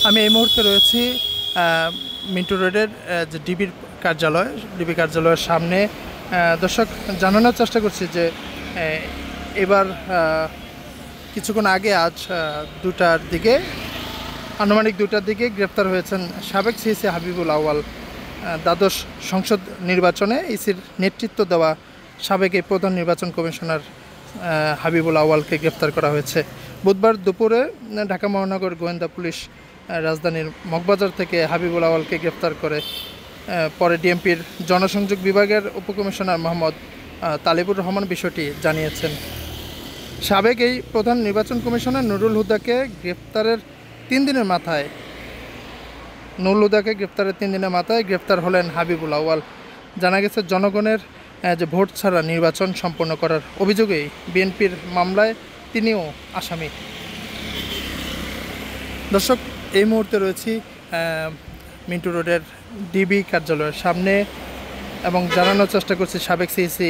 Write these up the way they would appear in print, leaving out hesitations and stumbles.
আমি এই মুহূর্তে রয়েছি মিন্টু রোডের যে ডিবি কার্যালয়ের সামনে। দর্শক, জানানোর চেষ্টা করছি যে এবার কিছুক্ষণ আগে আজ আনুমানিক 2টার দিকে গ্রেপ্তার হয়েছেন সাবেক সিইসি হাবিবুল আউয়াল। দ্বাদশ সংসদ নির্বাচনে ইসির নেতৃত্ব দেওয়া সাবেক এই প্রধান নির্বাচন কমিশনার হাবিবুল আউয়ালকে গ্রেপ্তার করা হয়েছে। বুধবার দুপুরে ঢাকা মহানগর গোয়েন্দা পুলিশ রাজধানীর মগবাজার থেকে হাবিবুল আউয়ালকে গ্রেপ্তার করে। পরে ডিএমপির জনসংযোগ বিভাগের উপকমিশনার মোহাম্মদ তালিবুর রহমান বিষয়টি জানিয়েছেন। সাবেক এই প্রধান নির্বাচন কমিশনার নুরুল হুদাকে গ্রেপ্তারের 3 দিনের মাথায় গ্রেপ্তার হলেন হাবিবুল আউয়াল। জানা গেছে, জনগণের যে ভোট ছাড়া নির্বাচন সম্পন্ন করার অভিযোগেই বিএনপির মামলায় তিনিও আসামি। দর্শক, এই মুহূর্তে রয়েছি মিন্টু রোডের ডিবি কার্যালয়ের সামনে এবং জানানোর চেষ্টা করছি সাবেক সিইসি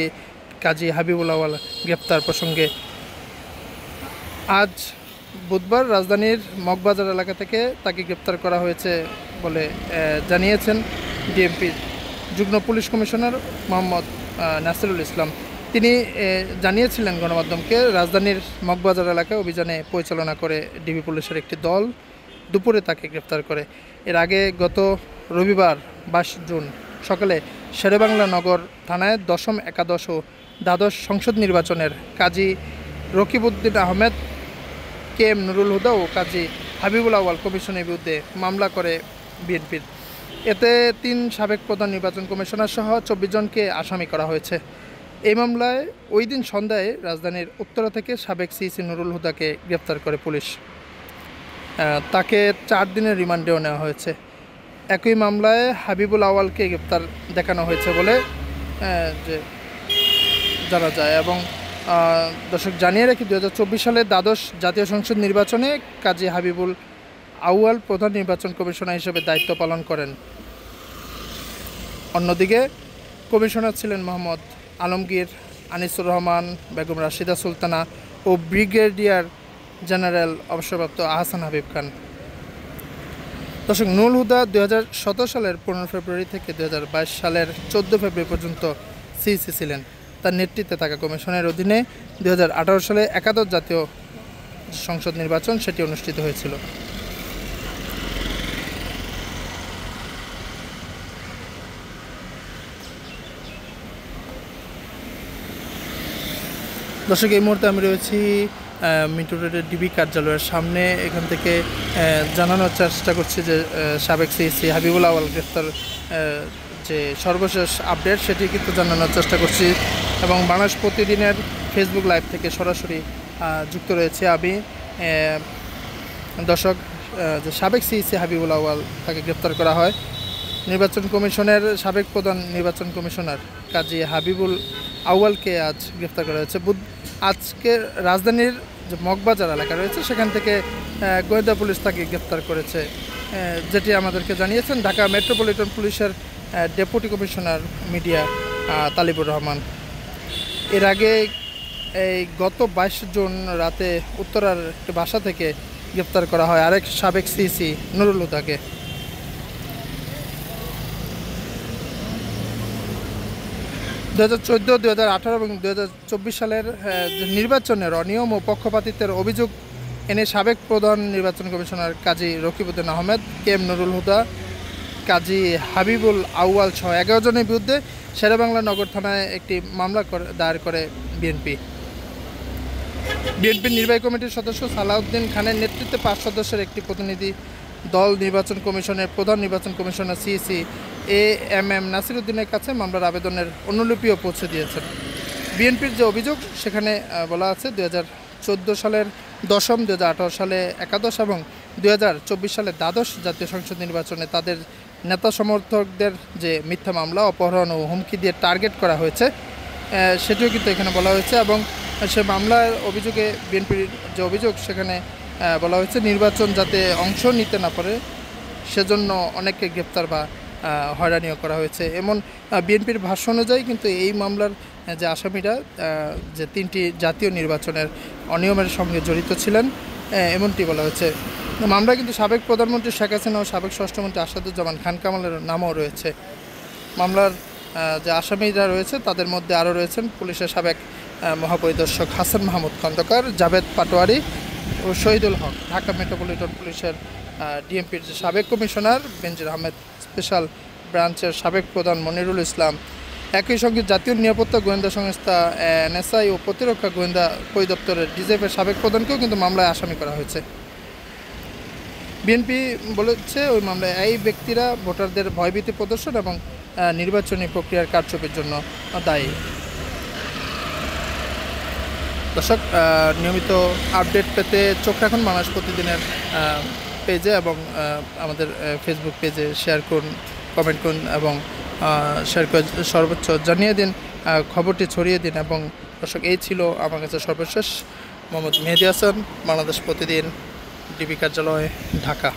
কাজী হাবিবুল আউয়াল গ্রেপ্তার প্রসঙ্গে। আজ বুধবার রাজধানীর মগবাজার এলাকা থেকে তাকে গ্রেপ্তার করা হয়েছে বলে জানিয়েছেন ডিএমপির যুগ্ম পুলিশ কমিশনার মোহাম্মদ নাসিরুল ইসলাম। তিনি জানিয়েছিলেন গণমাধ্যমকে, রাজধানীর মগবাজার এলাকায় অভিযানে পরিচালনা করে ডিবি পুলিশের একটি দল দুপুরে তাকে গ্রেপ্তার করে। এর আগে গত রবিবার 22 জুন সকালে শেরেবাংলা নগর থানায় দশম, একাদশ ও দ্বাদশ সংসদ নির্বাচনের কাজী রকিবউদ্দিন আহমেদ, কে এম নুরুল হুদা ও কাজী হাবিবুল আউয়াল কমিশনের বিরুদ্ধে মামলা করে বিএনপির। এতে 3 সাবেক প্রধান নির্বাচন কমিশনার সহ 24 জনকে আসামি করা হয়েছে। এই মামলায় ওই দিন সন্ধ্যায় রাজধানীর উত্তরা থেকে সাবেক সিইসি নুরুল হুদাকে গ্রেপ্তার করে পুলিশ। তাকে 4 দিনের রিমান্ডেও নেওয়া হয়েছে। একই মামলায় হাবিবুল আউয়ালকে গ্রেপ্তার দেখানো হয়েছে বলে জানা যায়। এবং দর্শক, জানিয়ে রাখি, 2024 সালে দ্বাদশ জাতীয় সংসদ নির্বাচনে কাজী হাবিবুল আউয়াল প্রধান নির্বাচন কমিশনার হিসেবে দায়িত্ব পালন করেন। অন্যদিকে কমিশনার ছিলেন মোহাম্মদ আলমগীর, আনিসুর রহমান, বেগম রাশিদা সুলতানা ও ব্রিগেডিয়ার জেনারেল অবসরপ্রাপ্ত আহসান হাবিব খান। দর্শক, নুরুল হুদা 2017 সালের 15 ফেব্রুয়ারি থেকে 2022 সালের 14 ফেব্রুয়ারি পর্যন্ত সিইসি ছিলেন। তার নেতৃত্বে থাকা কমিশনের অধীনে 2018 সালে একাদশ জাতীয় সংসদ নির্বাচন সেটি অনুষ্ঠিত হয়েছিল। দর্শক, এই মুহূর্তে আমি রয়েছি মিন্টু রোডের ডিবি কার্যালয়ের সামনে। এখান থেকে জানানোর চেষ্টা করছি যে সাবেক সিইসি হাবিবুল আউয়াল গ্রেফতার যে সর্বশেষ আপডেট সেটি কিন্তু জানানোর চেষ্টা করছি এবং বাংলাদেশ প্রতিদিনের ফেসবুক লাইভ থেকে সরাসরি যুক্ত রয়েছে আমি। দর্শক, যে সাবেক সিইসি হাবিবুল আউয়াল তাকে গ্রেফতার করা হয়। নির্বাচন কমিশনের সাবেক প্রধান নির্বাচন কমিশনার কাজী হাবিবুল আউয়ালকে আজ গ্রেফতার করা হয়েছে। আজকে রাজধানীর যে মগবাজার এলাকা রয়েছে সেখান থেকে গোয়েন্দা পুলিশ তাকে গ্রেফতার করেছে, যেটি আমাদেরকে জানিয়েছেন ঢাকা মেট্রোপলিটন পুলিশের deputy commissioner media Talibur Rahman. এর আগে এই গত 22 জুন রাতে উত্তরার একটি বাসা থেকে গ্রেফতার করা হয় আরেক সাবেক সিইসি নুরুল হুদাকে। 2014, 2018 এবং 2024 সালের নির্বাচনের অনিয়ম ও পক্ষপাতিত্বের অভিযোগ এনে সাবেক প্রধান নির্বাচন কমিশনার কাজী রকিবউদ্দিন আহমেদ, কে এম নুরুল হুদা, কাজী হাবিবুল আউয়াল সহ 11 জনের বিরুদ্ধে শেরেবাংলা নগর থানায় একটি মামলা দায়ের করে বিএনপির নির্বাহী কমিটির সদস্য সালাউদ্দিন খানের নেতৃত্বে 5 সদস্যের একটি প্রতিনিধি দল নির্বাচন কমিশনের প্রধান নির্বাচন কমিশনার সিইসি এএমএম নাসিরউদ্দিনের কাছে মামলার আবেদনের অনুলিপিও পৌঁছে দিয়েছেন। বিএনপির যে অভিযোগ সেখানে বলা আছে 2014 সালের দশম, 2018 সালে একাদশ এবং 2024 সালে দ্বাদশ জাতীয় সংসদ নির্বাচনে তাদের নেতা সমর্থকদের যে মিথ্যা মামলা, অপহরণ ও হুমকি দিয়ে টার্গেট করা হয়েছে সেটিও কিন্তু এখানে বলা হয়েছে। এবং সে মামলার অভিযোগে বিএনপির যে অভিযোগ সেখানে বলা হয়েছে নির্বাচন যাতে অংশ নিতে না পারে সেজন্য অনেককে গ্রেপ্তার বা হয়রানিও করা হয়েছে। এমন বিএনপির ভাষ্য অনুযায়ী কিন্তু এই মামলার যে আসামিরা যে 3টি জাতীয় নির্বাচনের অনিয়মের সঙ্গে জড়িত ছিলেন এমনটি বলা হয়েছে। মামলায় কিন্তু সাবেক প্রধানমন্ত্রী শেখ হাসিনা ও সাবেক স্বরাষ্ট্রমন্ত্রী আসাদুজ্জামান খান কামালের নামও রয়েছে। মামলার যে আসামিরা রয়েছে তাদের মধ্যে আরও রয়েছেন পুলিশের সাবেক মহাপরিদর্শক হাসান মাহমুদ খন্দকার, জাভেদ পাটোয়ারি ও শহীদুল হক, ঢাকা মেট্রোপলিটন পুলিশের ডিএমপির যে সাবেক কমিশনার বেনজির আহমেদ, স্পেশাল ব্রাঞ্চের সাবেক প্রধান মনিরুল ইসলাম, একই সঙ্গে জাতীয় নিরাপত্তা গোয়েন্দা সংস্থা এনএসআই ও প্রতিরক্ষা গোয়েন্দা পরিদপ্তরের ডিজিএফের সাবেক প্রধানকেও কিন্তু মামলায় আসামি করা হয়েছে। বিএনপি বলেছে ওই মামলায় এই ব্যক্তিরা ভোটারদের ভয়ভীতি প্রদর্শন এবং নির্বাচনী প্রক্রিয়ার কারচুপির জন্য দায়ী। দর্শক, নিয়মিত আপডেট পেতে চোখ রাখুন বাংলাদেশ প্রতিদিনের পেজে এবং আমাদের ফেসবুক পেজে শেয়ার করুন, কমেন্ট করুন এবং শেয়ার করে সর্বোচ্চ জানিয়ে দিন, খবরটি ছড়িয়ে দিন। এবং দর্শক, এই ছিল আমার কাছে সর্বশেষ। মোহাম্মদ মেহেদী হাসান, বাংলাদেশ প্রতিদিন, ডিবি কার্যালয়, ঢাকা।